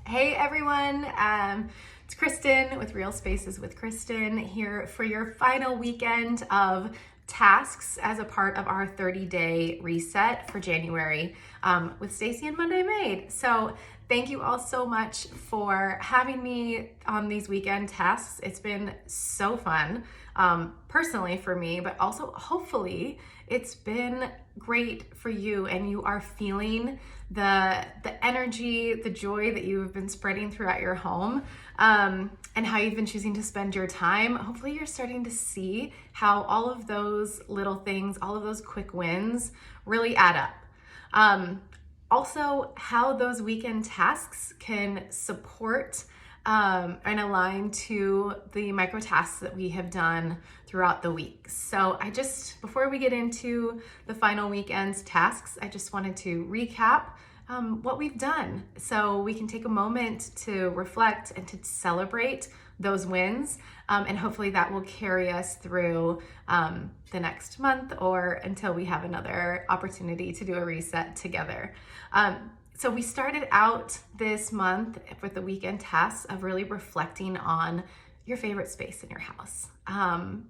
Hey everyone, it's Kristen with Real Spaces with Kristen here for your final weekend of tasks as a part of our 30-day reset for January with Stacy and Monday Made. So thank you all so much for having me on these weekend tasks. It's been so fun personally for me, but also hopefully it's been great for you and you are feeling the energy, the joy that you have been spreading throughout your home, and how you've been choosing to spend your time. Hopefully you're starting to see how all of those little things, all of those quick wins really add up. Also, how those weekend tasks can support and align to the micro tasks that we have done throughout the week. So before we get into the final weekend's tasks, I just wanted to recap what we've done so we can take a moment to reflect and to celebrate those wins, and hopefully that will carry us through the next month or until we have another opportunity to do a reset together. So we started out this month with the weekend tasks of really reflecting on your favorite space in your house.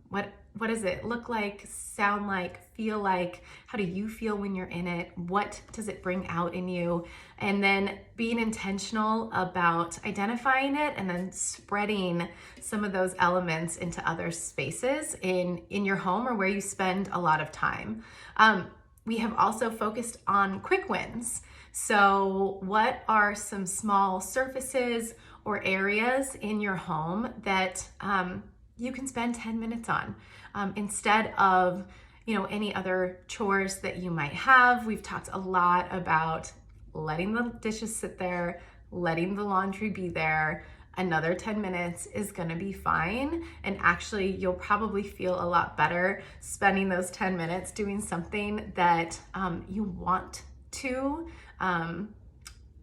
What does it look like, sound like, feel like? How do you feel when you're in it? What does it bring out in you? And then being intentional about identifying it and then spreading some of those elements into other spaces in your home or where you spend a lot of time. We have also focused on quick wins. So what are some small surfaces or areas in your home that you can spend 10 minutes on instead of any other chores that you might have? We've talked a lot about letting the dishes sit there, letting the laundry be there. Another 10 minutes is gonna be fine. And actually, you'll probably feel a lot better spending those 10 minutes doing something that you want to,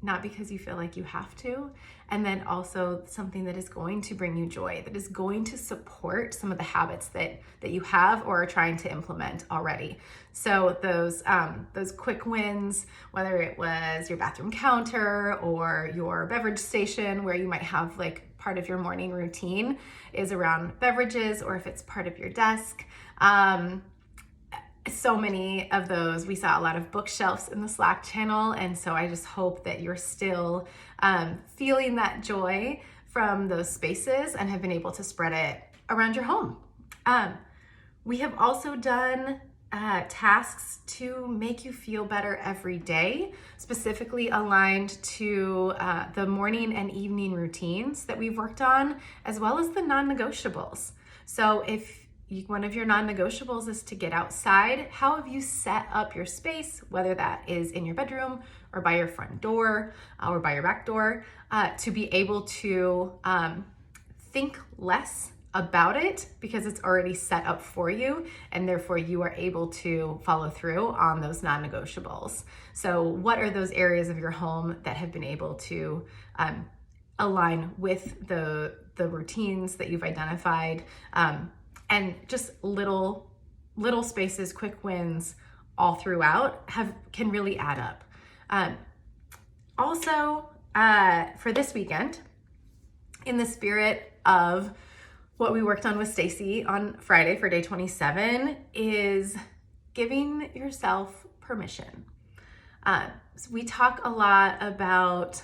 not because you feel like you have to. And then also something that is going to bring you joy, that is going to support some of the habits that you have or are trying to implement already. So those quick wins, whether it was your bathroom counter or your beverage station where you might have like part of your morning routine is around beverages, or if it's part of your desk. So many of those, we saw a lot of bookshelves in the Slack channel. And so I just hope that you're still feeling that joy from those spaces and have been able to spread it around your home. We have also done tasks to make you feel better every day, specifically aligned to the morning and evening routines that we've worked on, as well as the non-negotiables. So if one of your non-negotiables is to get outside, how have you set up your space, whether that is in your bedroom or by your front door or by your back door, to be able to think less about it because it's already set up for you, and therefore you are able to follow through on those non-negotiables. So what are those areas of your home that have been able to align with the routines that you've identified? And just little spaces, quick wins all throughout can really add up. Also, for this weekend, in the spirit of what we worked on with Stacy on Friday for day 27, is giving yourself permission. So we talk a lot about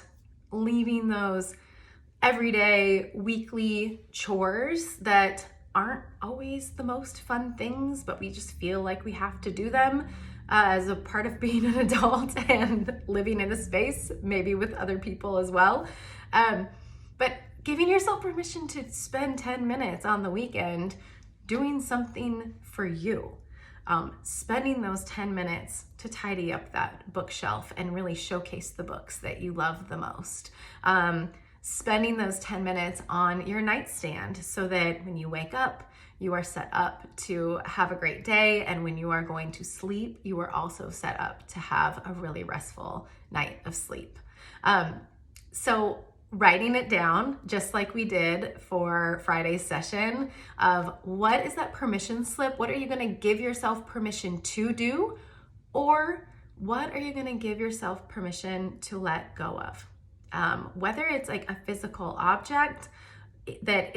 leaving those everyday, weekly chores that aren't always the most fun things, but we just feel like we have to do them as a part of being an adult and living in a space, maybe with other people as well. But giving yourself permission to spend 10 minutes on the weekend doing something for you. Spending those 10 minutes to tidy up that bookshelf and really showcase the books that you love the most. Spending those 10 minutes on your nightstand so that when you wake up, you are set up to have a great day. And when you are going to sleep, you are also set up to have a really restful night of sleep. So writing it down, just like we did for Friday's session, of what is that permission slip? What are you going to give yourself permission to do? Or what are you going to give yourself permission to let go of? whether it's like a physical object that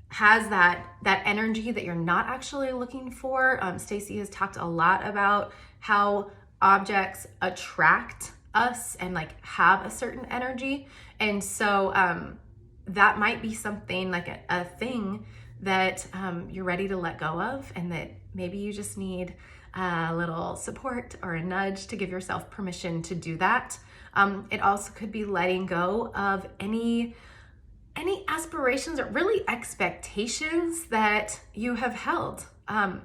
has that energy that you're not actually looking for. Stacy has talked a lot about how objects attract us and like have a certain energy. And so that might be something like a thing that you're ready to let go of, and that maybe you just need a little support or a nudge to give yourself permission to do that. It also could be letting go of any aspirations or really expectations that you have held.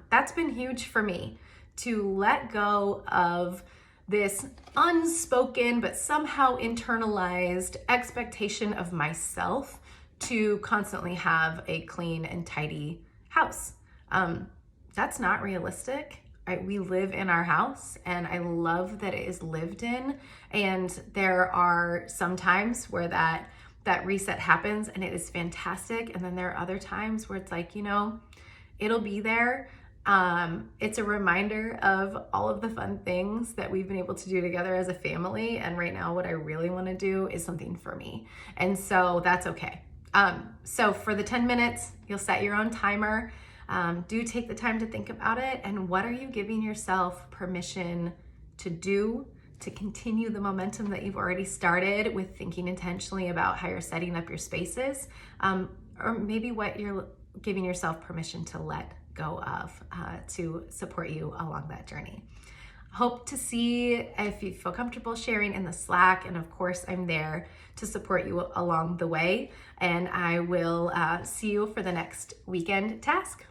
That's been huge for me, to let go of this unspoken but somehow internalized expectation of myself to constantly have a clean and tidy house. That's not realistic. We live in our house, and I love that it is lived in. And there are some times where that reset happens and it is fantastic. And then there are other times where it's like, it'll be there. It's a reminder of all of the fun things that we've been able to do together as a family. And right now, what I really want to do is something for me. And so that's okay. So for the 10 minutes, you'll set your own timer. Do take the time to think about it. And what are you giving yourself permission to do to continue the momentum that you've already started with thinking intentionally about how you're setting up your spaces, or maybe what you're giving yourself permission to let go of to support you along that journey. Hope to see if you feel comfortable sharing in the Slack. And of course, I'm there to support you along the way. And I will see you for the next weekend task.